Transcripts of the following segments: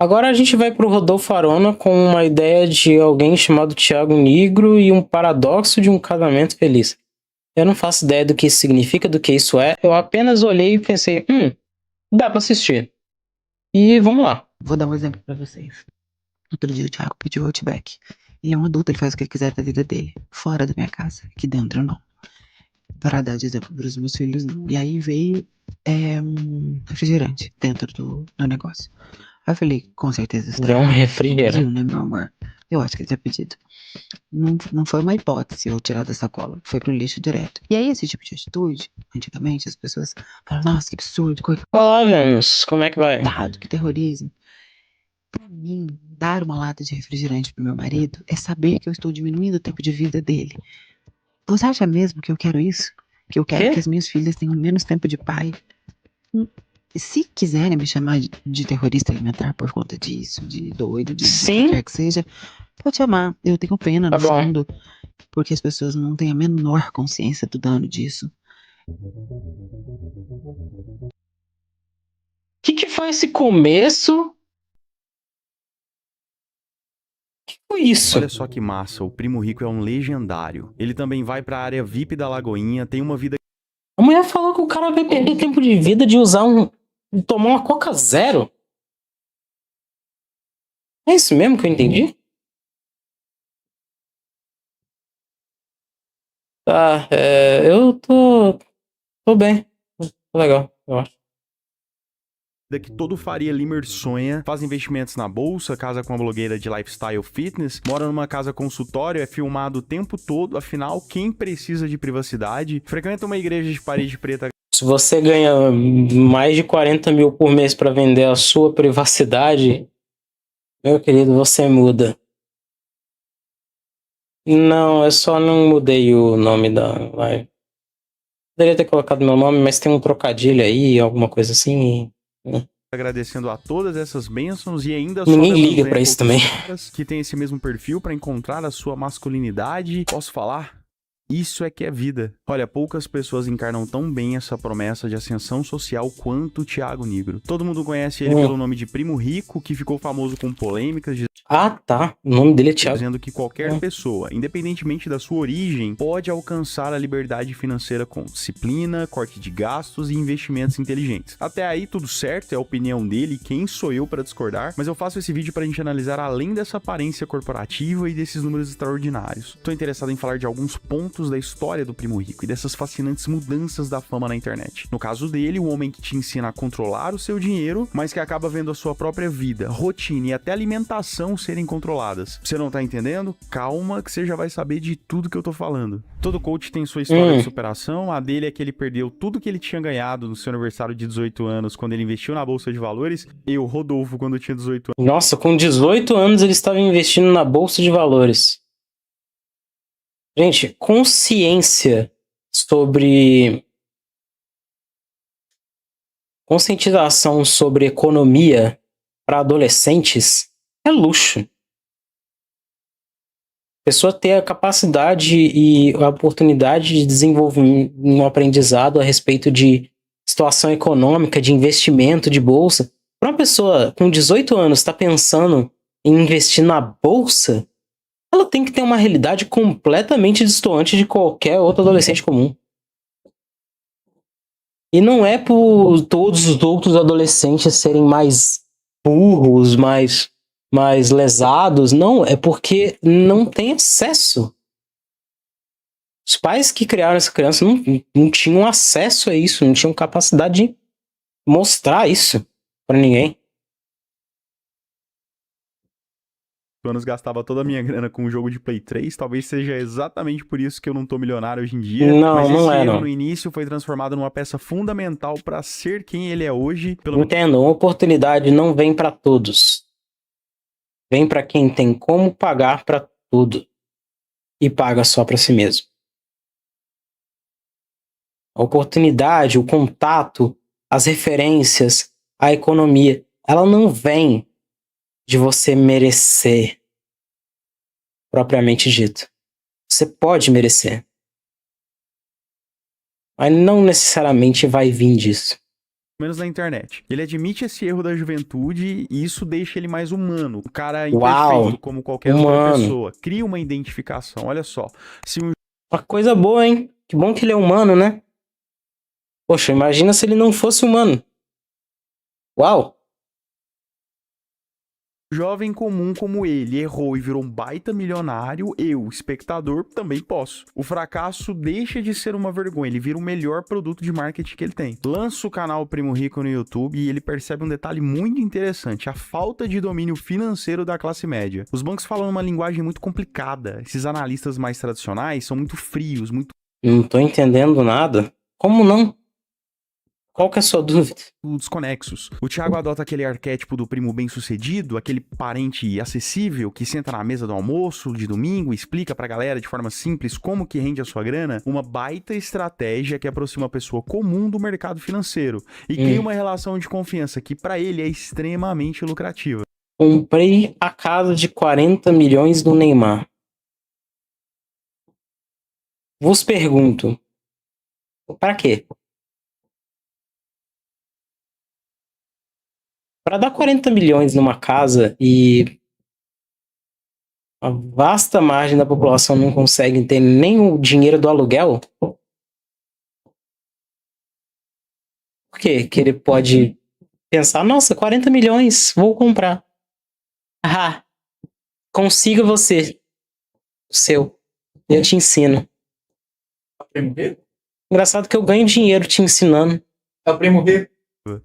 Agora a gente vai pro Rodolfo Arona com uma ideia de alguém chamado Thiago Nigro e um paradoxo de um casamento feliz. Eu não faço ideia do que isso significa, do que isso é. Eu apenas olhei e pensei, dá pra assistir. E vamos lá. Vou dar um exemplo pra vocês. Outro dia o Thiago pediu Outback. Ele é um adulto, ele faz o que ele quiser da vida dele. Fora da minha casa, aqui dentro não. Para dar de exemplo para os meus filhos, não. E aí veio um refrigerante dentro do negócio. Aí eu falei, com certeza está Vê um refrigerante. pediu, né, meu amor? Eu acho que ele tinha pedido. Não foi uma hipótese eu tirar da sacola. Foi pro lixo direto. E aí, esse tipo de atitude, antigamente, as pessoas falam, nossa, que absurdo, Olá, Vênus. Como é que vai? coitado, que terrorismo. Pra mim, dar uma lata de refrigerante pro meu marido é saber que eu estou diminuindo o tempo de vida dele. Você acha mesmo que eu quero isso? Que eu quero Quê? que as minhas filhas tenham menos tempo de pai? Se quiserem me chamar de terrorista alimentar por conta disso, de doido, de o que quer que seja, pode chamar. Eu tenho pena, Tá no bom. fundo, porque as pessoas não têm a menor consciência do dano disso. O que foi esse começo? O que foi isso? Olha só que massa, o Primo Rico é um legendário. Ele também vai pra área VIP da Lagoinha, tem uma vida A mulher falou que o cara vai perder tempo de vida de usar de tomar uma Coca Zero. É isso mesmo que eu entendi? Tá, eu tô bem. Tô legal, eu acho. que todo Faria Limer sonha, faz investimentos na bolsa, casa com uma blogueira de lifestyle fitness, mora numa casa consultório, é filmado o tempo todo, afinal, quem precisa de privacidade? Frequenta uma igreja de parede preta. Se você ganha mais de 40 mil por mês pra vender a sua privacidade, meu querido, você muda. Não, eu só não mudei o nome da live. Poderia ter colocado meu nome, mas tem um trocadilho aí, alguma coisa assim. Agradecendo a todas essas bênçãos e ainda Ninguém só dando liga fé pra em isso outros também. caras que tem esse mesmo perfil pra encontrar a sua masculinidade. Posso falar? Isso é que é vida. Olha, poucas pessoas encarnam tão bem essa promessa de ascensão social quanto o Thiago Nigro. Todo mundo conhece ele pelo nome de Primo Rico, que ficou famoso com polêmicas Ah, tá. O nome dele é Thiago. dizendo que qualquer pessoa, independentemente da sua origem, pode alcançar a liberdade financeira com disciplina, corte de gastos e investimentos inteligentes. Até aí tudo certo, é a opinião dele, quem sou eu para discordar, mas eu faço esse vídeo pra gente analisar além dessa aparência corporativa e desses números extraordinários. Tô interessado em falar de alguns pontos da história do Primo Rico e dessas fascinantes mudanças da fama na internet. No caso dele, o homem que te ensina a controlar o seu dinheiro, mas que acaba vendo a sua própria vida, rotina e até alimentação serem controladas. Você não tá entendendo? Calma que você já vai saber de tudo que eu tô falando. Todo coach tem sua história de superação, a dele é que ele perdeu tudo que ele tinha ganhado no seu aniversário de 18 anos quando ele investiu na bolsa de valores. Eu, Rodolfo, quando eu tinha 18 anos. Nossa, com 18 anos ele estava investindo na bolsa de valores. Gente, consciência sobre... Conscientização sobre economia para adolescentes é luxo. A pessoa ter a capacidade e a oportunidade de desenvolver um aprendizado a respeito de situação econômica, de investimento, de bolsa. Para uma pessoa com 18 anos estar pensando em investir na bolsa, ela tem que ter uma realidade completamente distante de qualquer outro adolescente comum. E não é por todos os outros adolescentes serem mais burros, mais lesados, não, é porque não tem acesso. Os pais que criaram essa criança não tinham acesso a isso, não tinham capacidade de mostrar isso pra ninguém. Anos gastava toda a minha grana com um jogo de Play 3, talvez seja exatamente por isso que eu não tô milionário hoje em dia. Não, mas não esse é, erro não. no início foi transformado numa peça fundamental para ser quem ele é hoje. Entendo, uma oportunidade não vem pra todos. Vem pra quem tem como pagar pra tudo e paga só pra si mesmo. A oportunidade, o contato, as referências, a economia, ela não vem de você merecer, propriamente dito. Você pode merecer, mas não necessariamente vai vir disso. menos na internet. Ele admite esse erro da juventude e isso deixa ele mais humano. O cara é Uau, imperfeito como qualquer outra humano. pessoa. Cria uma identificação. Olha só. Se um Uma coisa boa, hein? Que bom que ele é humano, né? Poxa, imagina se ele não fosse humano. Uau! jovem comum como ele errou e virou um baita milionário, eu, espectador, também posso. O fracasso deixa de ser uma vergonha, ele vira o melhor produto de marketing que ele tem. Lança o canal Primo Rico no YouTube e ele percebe um detalhe muito interessante, a falta de domínio financeiro da classe média. Os bancos falam uma linguagem muito complicada, esses analistas mais tradicionais são muito frios, muito Não tô entendendo nada. Como não? Qual que é a sua dúvida? desconexos. O Thiago adota aquele arquétipo do primo bem-sucedido, aquele parente acessível que senta na mesa do almoço de domingo e explica pra galera de forma simples como que rende a sua grana, uma baita estratégia que aproxima a pessoa comum do mercado financeiro e cria uma relação de confiança que pra ele é extremamente lucrativa. Comprei a casa de 40 milhões do Neymar. Vos pergunto, para quê? Para dar 40 milhões numa casa e a vasta margem da população não consegue ter nem o dinheiro do aluguel? Por quê? Que ele pode pensar, nossa, 40 milhões, vou comprar. Ah, consiga você. O seu. Eu te ensino. É o primo rico? Engraçado que eu ganho dinheiro te ensinando. É o primo rico?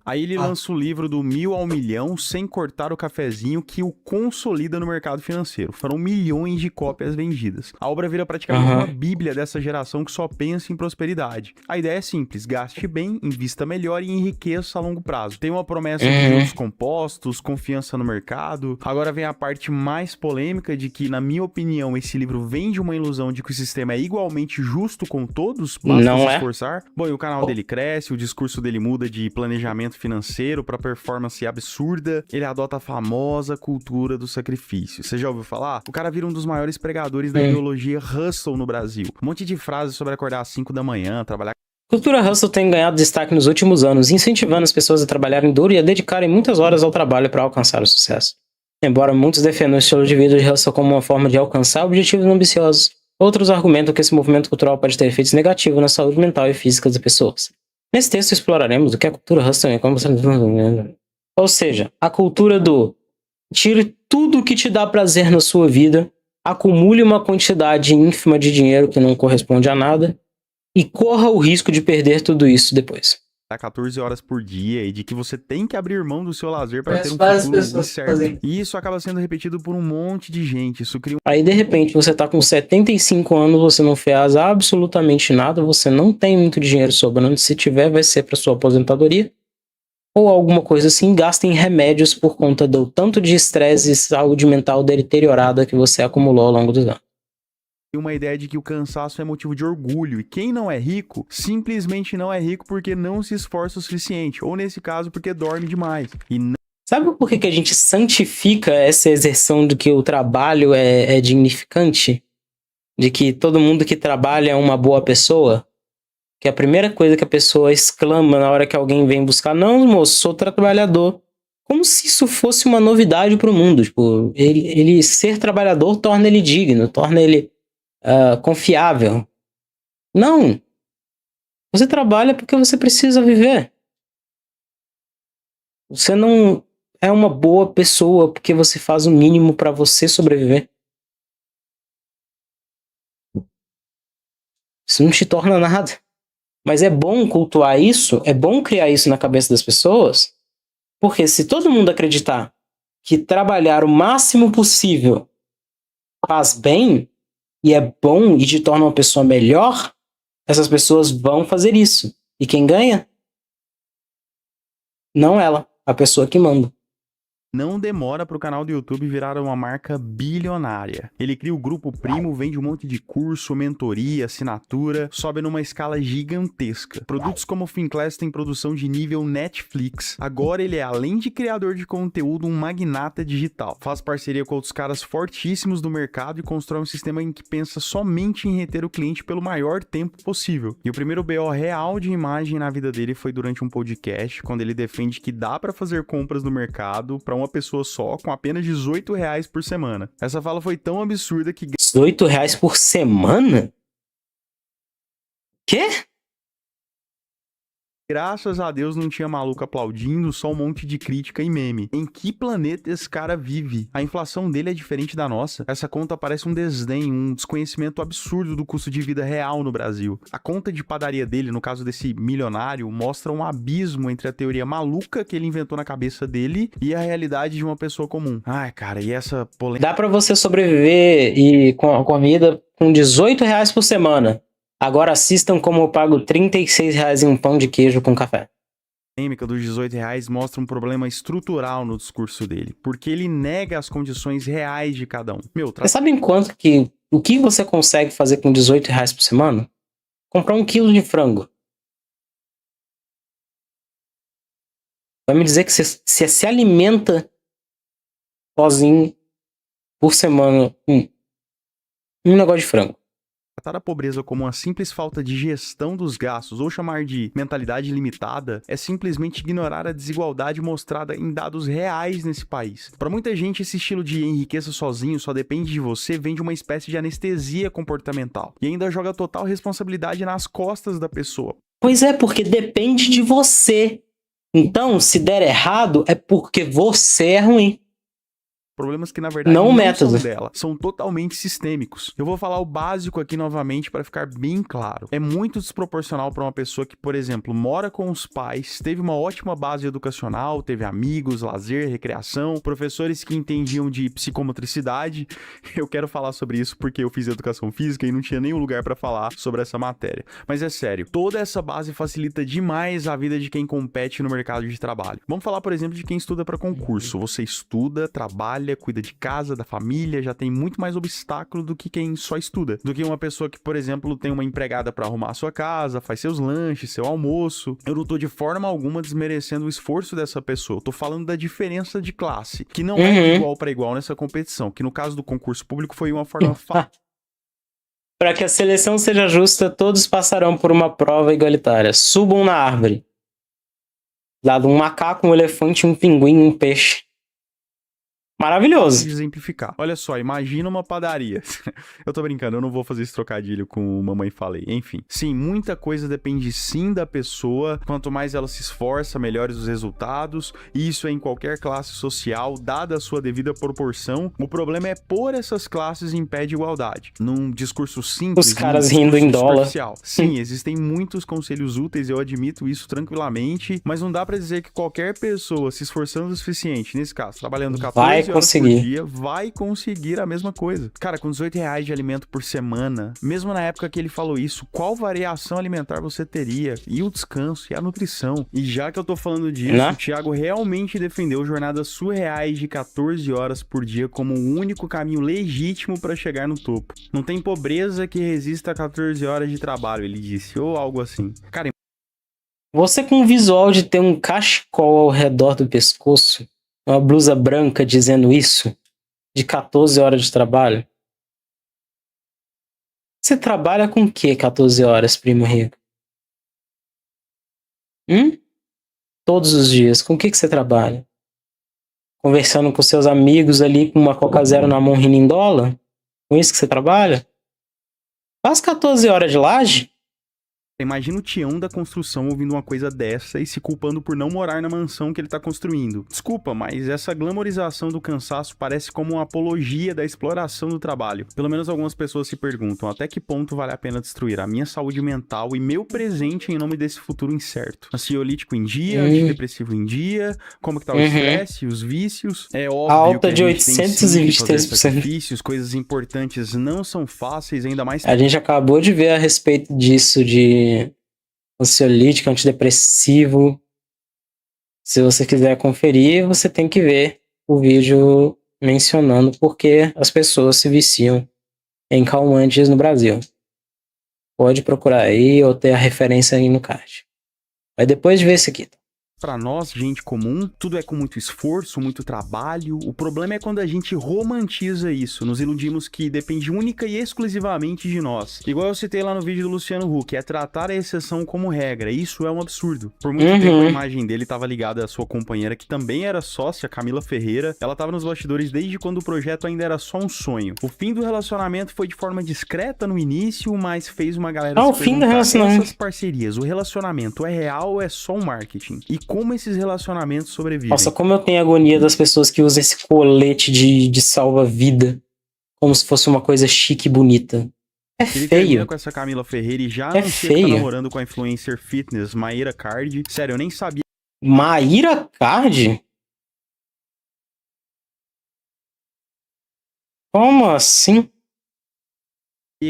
Aí ele lança o livro do 1000 ao milhão sem cortar o cafezinho que o consolida no mercado financeiro. Foram milhões de cópias vendidas. A obra vira praticamente uma bíblia dessa geração que só pensa em prosperidade. A ideia é simples, gaste bem, invista melhor e enriqueça a longo prazo. Tem uma promessa de juros compostos, confiança no mercado. Agora vem a parte mais polêmica de que, na minha opinião, esse livro vende uma ilusão de que o sistema é igualmente justo com todos, basta Não se é. esforçar. Bom, e o canal dele cresce, o discurso dele muda de planejamento financeiro para performance absurda, ele adota a famosa cultura do sacrifício. Você já ouviu falar? O cara vira um dos maiores pregadores da ideologia hustle no Brasil. Um monte de frases sobre acordar às 5 da manhã, trabalhar. A cultura hustle tem ganhado destaque nos últimos anos, incentivando as pessoas a trabalharem duro e a dedicarem muitas horas ao trabalho para alcançar o sucesso. Embora muitos defendam o estilo de vida de hustle como uma forma de alcançar objetivos ambiciosos, outros argumentam que esse movimento cultural pode ter efeitos negativos na saúde mental e física das pessoas. Nesse texto exploraremos o que é a cultura hustle e como você... Ou seja, a cultura do tire tudo o que te dá prazer na sua vida, acumule uma quantidade ínfima de dinheiro que não corresponde a nada e corra o risco de perder tudo isso depois. 14 horas por dia e de que você tem que abrir mão do seu lazer para ter Conheço um várias futuro pessoas que incerto. fazem. E isso acaba sendo repetido por um monte de gente. Isso cria Aí de repente você tá com 75 anos, você não fez absolutamente nada, você não tem muito dinheiro sobrando, se tiver vai ser para sua aposentadoria ou alguma coisa assim, gasta em remédios por conta do tanto de estresse e saúde mental deteriorada que você acumulou ao longo dos anos. uma ideia de que o cansaço é motivo de orgulho e quem não é rico simplesmente não é rico porque não se esforça o suficiente, ou nesse caso porque dorme demais. E Sabe por que a gente santifica essa exerção de que o trabalho é dignificante? De que todo mundo que trabalha é uma boa pessoa? Que a primeira coisa que a pessoa exclama na hora que alguém vem buscar, não, moço, sou trabalhador. Como se isso fosse uma novidade para o mundo. Tipo, ele ser trabalhador torna ele digno, torna ele confiável. Não. Você trabalha porque você precisa viver. Você não é uma boa pessoa porque você faz o mínimo para você sobreviver. Isso não te torna nada. Mas é bom cultuar isso, é bom criar isso na cabeça das pessoas, porque se todo mundo acreditar que trabalhar o máximo possível faz bem, e é bom e te torna uma pessoa melhor, essas pessoas vão fazer isso. E quem ganha? Não ela, a pessoa que manda. não demora para o canal do YouTube virar uma marca bilionária. Ele cria o Grupo Primo, vende um monte de curso, mentoria, assinatura, sobe numa escala gigantesca. Produtos como o Finclass têm produção de nível Netflix. Agora ele é, além de criador de conteúdo, um magnata digital. Faz parceria com outros caras fortíssimos do mercado e constrói um sistema em que pensa somente em reter o cliente pelo maior tempo possível. E o primeiro BO real de imagem na vida dele foi durante um podcast, quando ele defende que dá para fazer compras no mercado para uma pessoa só com apenas R$18 por semana. Essa fala foi tão absurda que... R$18 por semana? Quê? Graças a Deus não tinha maluco aplaudindo, só um monte de crítica e meme. Em que planeta esse cara vive? A inflação dele é diferente da nossa. Essa conta parece um desdém, um desconhecimento absurdo do custo de vida real no Brasil. A conta de padaria dele, no caso desse milionário, mostra um abismo entre a teoria maluca que ele inventou na cabeça dele e a realidade de uma pessoa comum. Ai, cara, e essa polêmica... Dá pra você sobreviver e com a comida com R$18 por semana. Agora assistam como eu pago R$36 em um pão de queijo com café. A polêmica dos R$18 mostra um problema estrutural no discurso dele, porque ele nega as condições reais de cada um. Vocês sabem o que você consegue fazer com R$18 por semana? Comprar 1 quilo de frango. Vai me dizer que você se alimenta sozinho por semana um negócio de frango. Tratar a pobreza como uma simples falta de gestão dos gastos ou chamar de mentalidade limitada é simplesmente ignorar a desigualdade mostrada em dados reais nesse país. Para muita gente, esse estilo de enriqueça sozinho, só depende de você, vem de uma espécie de anestesia comportamental e ainda joga total responsabilidade nas costas da pessoa. Pois é, porque depende de você. Então, se der errado, é porque você é ruim. Problemas que, na verdade, não são dela, são totalmente sistêmicos. Eu vou falar o básico aqui novamente para ficar bem claro. É muito desproporcional para uma pessoa que, por exemplo, mora com os pais, teve uma ótima base educacional, teve amigos, lazer, recreação, professores que entendiam de psicomotricidade. Eu quero falar sobre isso porque eu fiz educação física e não tinha nenhum lugar para falar sobre essa matéria. Mas é sério, toda essa base facilita demais a vida de quem compete no mercado de trabalho. Vamos falar, por exemplo, de quem estuda para concurso. Você estuda, trabalha, cuida de casa, da família, já tem muito mais obstáculo do que quem só estuda. Do que uma pessoa que, por exemplo, tem uma empregada para arrumar a sua casa, faz seus lanches, seu almoço. Eu não tô de forma alguma desmerecendo o esforço dessa pessoa. Eu tô falando da diferença de classe, que não é de igual para igual nessa competição, que no caso do concurso público foi uma forma Para que a seleção seja justa, todos passarão por uma prova igualitária. Subam na árvore. Dado um macaco, um elefante, um pinguim, um peixe. Maravilhoso. Exemplificar. Olha só, imagina uma padaria. Eu tô brincando, eu não vou fazer esse trocadilho com mamãe falei. Enfim, sim, muita coisa depende sim da pessoa. Quanto mais ela se esforça, melhores os resultados. E isso é em qualquer classe social, dada a sua devida proporção. O problema é pôr essas classes em pé de igualdade. Num discurso simples. Os caras rindo em dólar. Sim, existem muitos conselhos úteis, eu admito isso tranquilamente. Mas não dá pra dizer que qualquer pessoa se esforçando o suficiente, nesse caso, trabalhando 14 horas por dia, vai conseguir a mesma coisa. Cara, com R$18 de alimento por semana, mesmo na época que ele falou isso, qual variação alimentar você teria? E o descanso, e a nutrição? E já que eu tô falando disso, o Thiago realmente defendeu jornadas surreais de 14 horas por dia como o único caminho legítimo para chegar no topo. Não tem pobreza que resista a 14 horas de trabalho, ele disse, ou algo assim. Cara, você com o visual de ter um cachecol ao redor do pescoço, uma blusa branca dizendo isso, de 14 horas de trabalho. Você trabalha com o que 14 horas, primo rico? Todos os dias, com o que você trabalha? Conversando com seus amigos ali com uma Coca Zero na mão rindo em dólar? Com isso que você trabalha? Faz 14 horas de laje? Imagina o Tião da construção ouvindo uma coisa dessa e se culpando por não morar na mansão que ele tá construindo. Desculpa, mas essa glamorização do cansaço parece como uma apologia da exploração do trabalho. Pelo menos algumas pessoas se perguntam até que ponto vale a pena destruir a minha saúde mental e meu presente em nome desse futuro incerto. Ansiolítico em dia, antidepressivo em dia, como que tá o estresse, os vícios. É óbvio alta que de a gente tem sim que fazer 823%. sacrifícios, coisas importantes não são fáceis, ainda mais... A gente acabou de ver a respeito disso de ansiolítico, antidepressivo. Se você quiser conferir, você tem que ver o vídeo mencionando porque as pessoas se viciam em calmantes no Brasil. Pode procurar aí ou ter a referência aí no card. Mas depois de ver esse aqui. Pra nós, gente comum, tudo é com muito esforço, muito trabalho. O problema é quando a gente romantiza isso, nos iludimos que depende única e exclusivamente de nós. Igual eu citei lá no vídeo do Luciano Huck, é tratar a exceção como regra. Isso é um absurdo. Por muito tempo a imagem dele estava ligada à sua companheira, que também era sócia, Camila Ferreira. Ela estava nos bastidores desde quando o projeto ainda era só um sonho. O fim do relacionamento foi de forma discreta no início, mas fez uma galera se o fim do perguntar, relacionamento. essas parcerias, o relacionamento é real ou é só um marketing? E como esses relacionamentos sobrevivem? Nossa, como eu tenho agonia das pessoas que usam esse colete de salva-vida como se fosse uma coisa chique e bonita. É Ele termina feio. com essa Camila Ferreira e já É anuncia que tá feio. namorando com a influencer fitness Maíra Card. Sério, eu nem sabia Maíra Card? Como assim?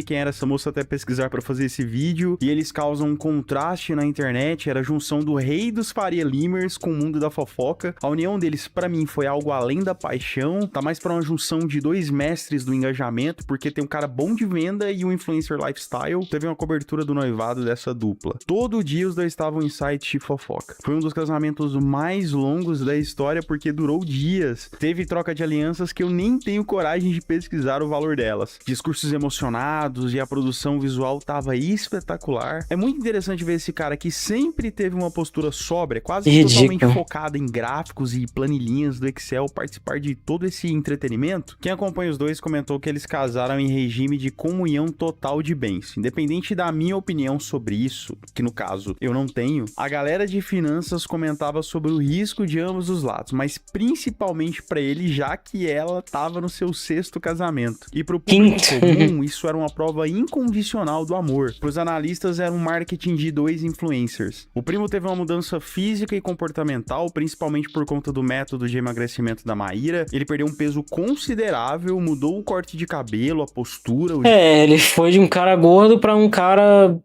quem era essa moça até pesquisar pra fazer esse vídeo, e eles causam um contraste na internet. Era a junção do rei dos Faria Limers com o mundo da fofoca. A união deles, pra mim, foi algo além da paixão, tá mais pra uma junção de dois mestres do engajamento, porque tem um cara bom de venda e um influencer lifestyle. Teve uma cobertura do noivado dessa dupla. Todo dia os dois estavam em sites de fofoca. Foi um dos casamentos mais longos da história, porque durou dias. Teve troca de alianças que eu nem tenho coragem de pesquisar o valor delas. Discursos emocionados, e a produção visual tava espetacular. É muito interessante ver esse cara que sempre teve uma postura sóbria, quase totalmente focada em gráficos e planilhinhas do Excel, participar de todo esse entretenimento. Quem acompanha os dois comentou que eles casaram em regime de comunhão total de bens. Independente da minha opinião sobre isso, que no caso eu não tenho, a galera de finanças comentava sobre o risco de ambos os lados, mas principalmente pra ele, já que ela tava no seu 6º casamento. E pro público comum, isso era uma prova incondicional do amor. Para os analistas, era um marketing de dois influencers. O primo teve uma mudança física e comportamental, principalmente por conta do método de emagrecimento da Maíra. Ele perdeu um peso considerável, mudou o corte de cabelo, a postura. Ele foi de um cara gordo para um cara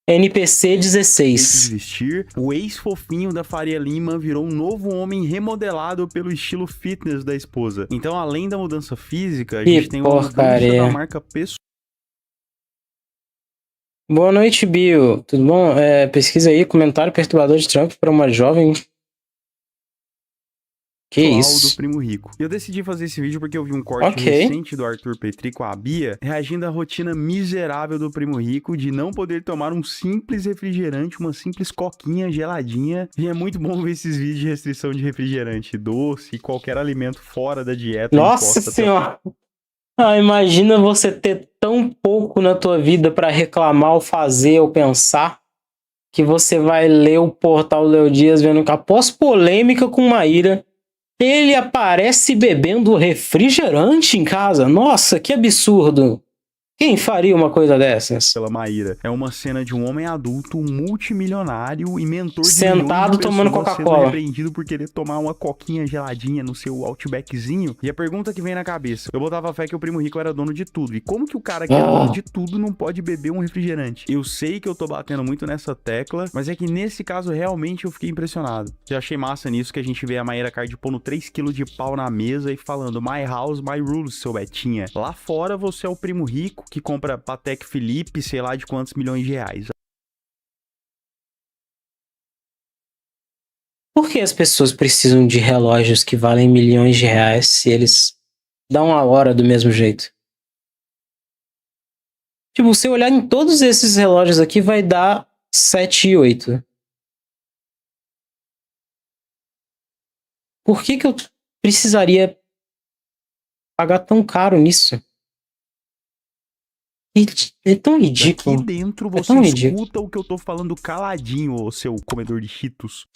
NPC 16. De vestir. O ex-fofinho da Faria Lima virou um novo homem remodelado pelo estilo fitness da esposa. Então, além da mudança física, a gente tem uma mudança da marca pessoal. Boa noite, Bill. Tudo bom? Pesquisa aí, comentário perturbador de Trump para uma jovem... Que isso? Do Primo Rico. E eu decidi fazer esse vídeo porque eu vi um corte recente do Arthur Petri com a Bia, reagindo à rotina miserável do Primo Rico de não poder tomar um simples refrigerante, uma simples coquinha geladinha. E é muito bom ver esses vídeos de restrição de refrigerante, doce e qualquer alimento fora da dieta. Nossa senhora! Imagina você ter tão pouco na tua vida para reclamar ou fazer ou pensar que você vai ler o portal Léo Dias vendo que após polêmica com Maíra, ele aparece bebendo refrigerante em casa. Nossa, que absurdo. Quem faria uma coisa dessas? Pela Maíra. É uma cena de um homem adulto, multimilionário e mentor de sentado tomando Coca-Cola, sendo repreendido por querer tomar uma coquinha geladinha no seu Outbackzinho. E a pergunta que vem na cabeça: eu botava fé que o Primo Rico era dono de tudo. E como que o cara que é dono de tudo não pode beber um refrigerante? Eu sei que eu tô batendo muito nessa tecla, mas é que nesse caso realmente eu fiquei impressionado. Já achei massa nisso que a gente vê a Maíra Card pondo 3 kg de pau na mesa e falando: my house, my rules, seu Betinha. Lá fora você é o Primo Rico que compra Patek Philippe, sei lá de quantos milhões de reais. Por que as pessoas precisam de relógios que valem milhões de reais se eles dão a hora do mesmo jeito? Tipo, se eu olhar em todos esses relógios aqui, vai dar 7 e 8. Por que eu precisaria pagar tão caro nisso? É tão ridículo. Aqui dentro você escuta o que eu tô falando caladinho, ô seu comedor de Cheetos.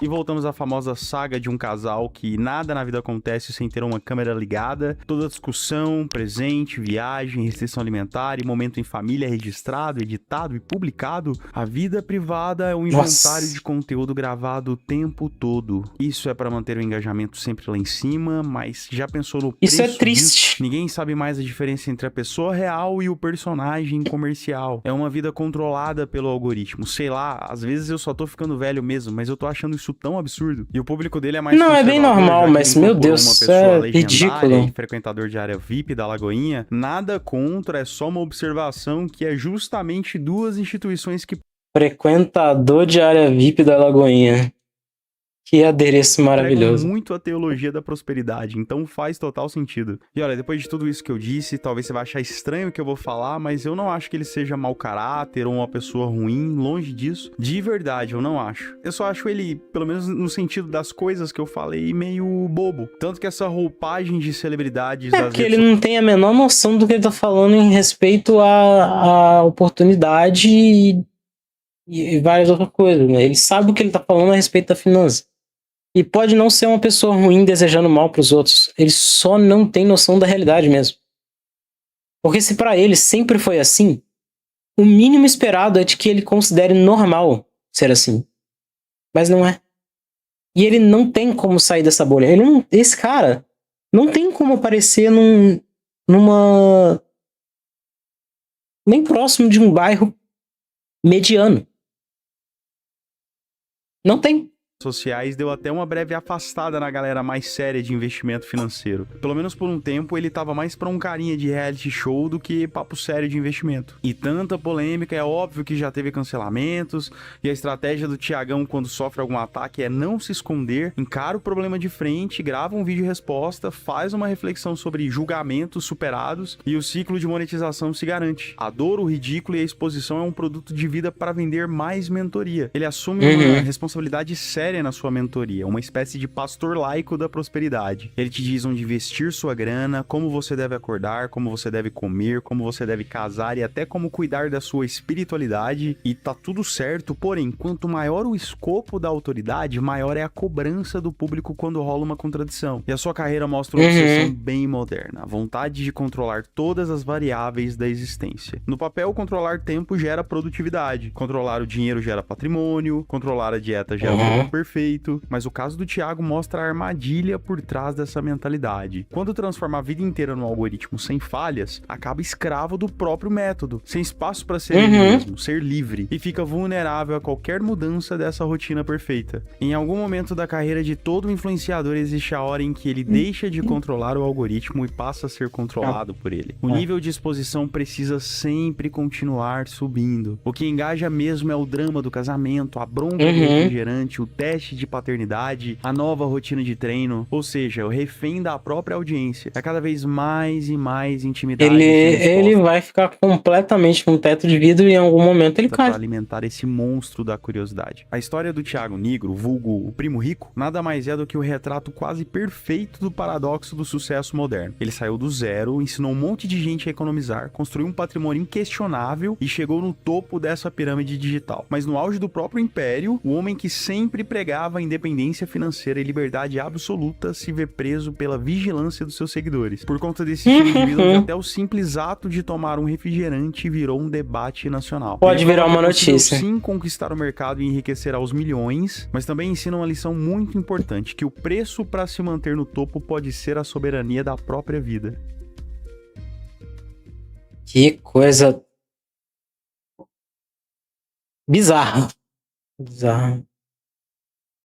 E voltamos à famosa saga de um casal que nada na vida acontece sem ter uma câmera ligada. Toda discussão, presente, viagem, restrição alimentar e momento em família registrado, editado e publicado. A vida privada é um inventário de conteúdo gravado o tempo todo. Isso é para manter o engajamento sempre lá em cima, mas já pensou no preço? Isso é triste. Disso? Ninguém sabe mais a diferença entre a pessoa real e o personagem comercial. É uma vida controlada pelo algoritmo. Sei lá, às vezes eu só tô ficando velho mesmo, mas eu tô achando isso isso tão absurdo. E o público dele é mais Não, é bem conservador, normal, já que mas, ele meu incorporou Deus, uma isso pessoa é legendária ridículo. e frequentador de área VIP da Lagoinha. Nada contra, é só uma observação que é justamente duas instituições que Frequentador de área VIP da Lagoinha. Que adereço pregam maravilhoso. muito a teologia da prosperidade, então faz total sentido. E olha, depois de tudo isso que eu disse, talvez você vai achar estranho o que eu vou falar, mas eu não acho que ele seja mau caráter ou uma pessoa ruim, longe disso. De verdade, eu não acho. Eu só acho ele, pelo menos no sentido das coisas que eu falei, meio bobo. Tanto que essa roupagem de celebridades É das porque redes ele não tem a menor noção do que ele tá falando em respeito à oportunidade e várias outras coisas, né? Ele sabe o que ele tá falando a respeito da finança. E pode não ser uma pessoa ruim desejando mal pros outros. Ele só não tem noção da realidade mesmo. Porque se pra ele sempre foi assim, o mínimo esperado é de que ele considere normal ser assim. Mas não é. E ele não tem como sair dessa bolha. Esse cara não tem como aparecer numa... nem próximo de um bairro mediano. Não tem. sociais deu até uma breve afastada na galera mais séria de investimento financeiro. Pelo menos por um tempo ele tava mais pra um carinha de reality show do que papo sério de investimento. E tanta polêmica, é óbvio que já teve cancelamentos, e a estratégia do Thiagão quando sofre algum ataque é não se esconder, encara o problema de frente, grava um vídeo resposta, faz uma reflexão sobre julgamentos superados e o ciclo de monetização se garante. A dor, o ridículo e a exposição é um produto de vida para vender mais mentoria. Ele assume uma responsabilidade séria na sua mentoria, uma espécie de pastor laico da prosperidade. Ele te diz onde investir sua grana, como você deve acordar, como você deve comer, como você deve casar e até como cuidar da sua espiritualidade, e tá tudo certo, porém, quanto maior o escopo da autoridade, maior é a cobrança do público quando rola uma contradição. E a sua carreira mostra uma obsessão bem moderna, a vontade de controlar todas as variáveis da existência. No papel, controlar tempo gera produtividade, controlar o dinheiro gera patrimônio, controlar a dieta gera corpo perfeito, mas o caso do Thiago mostra a armadilha por trás dessa mentalidade. Quando transforma a vida inteira num algoritmo sem falhas, acaba escravo do próprio método, sem espaço para ser ele mesmo, ser livre, e fica vulnerável a qualquer mudança dessa rotina perfeita. Em algum momento da carreira de todo influenciador existe a hora em que ele deixa de controlar o algoritmo e passa a ser controlado por ele. O nível de exposição precisa sempre continuar subindo. O que engaja mesmo é o drama do casamento, a bronca do refrigerante, o teste de paternidade, a nova rotina de treino, ou seja, o refém da própria audiência. É cada vez mais e mais intimidade. Ele vai ficar completamente com um teto de vidro e em algum momento ele cai. Para alimentar esse monstro da curiosidade. A história do Thiago Nigro, vulgo o primo rico, nada mais é do que o retrato quase perfeito do paradoxo do sucesso moderno. Ele saiu do zero, ensinou um monte de gente a economizar, construiu um patrimônio inquestionável e chegou no topo dessa pirâmide digital. Mas no auge do próprio império, o homem que sempre pregava a independência financeira e liberdade absoluta se vê preso pela vigilância dos seus seguidores. Por conta desse estilo de vida, onde até o simples ato de tomar um refrigerante virou um debate nacional. Pode virar uma notícia. Sim, conquistar o mercado e enriquecer aos milhões, mas também ensina uma lição muito importante, que o preço para se manter no topo pode ser a soberania da própria vida. Que coisa bizarra. Bizarra.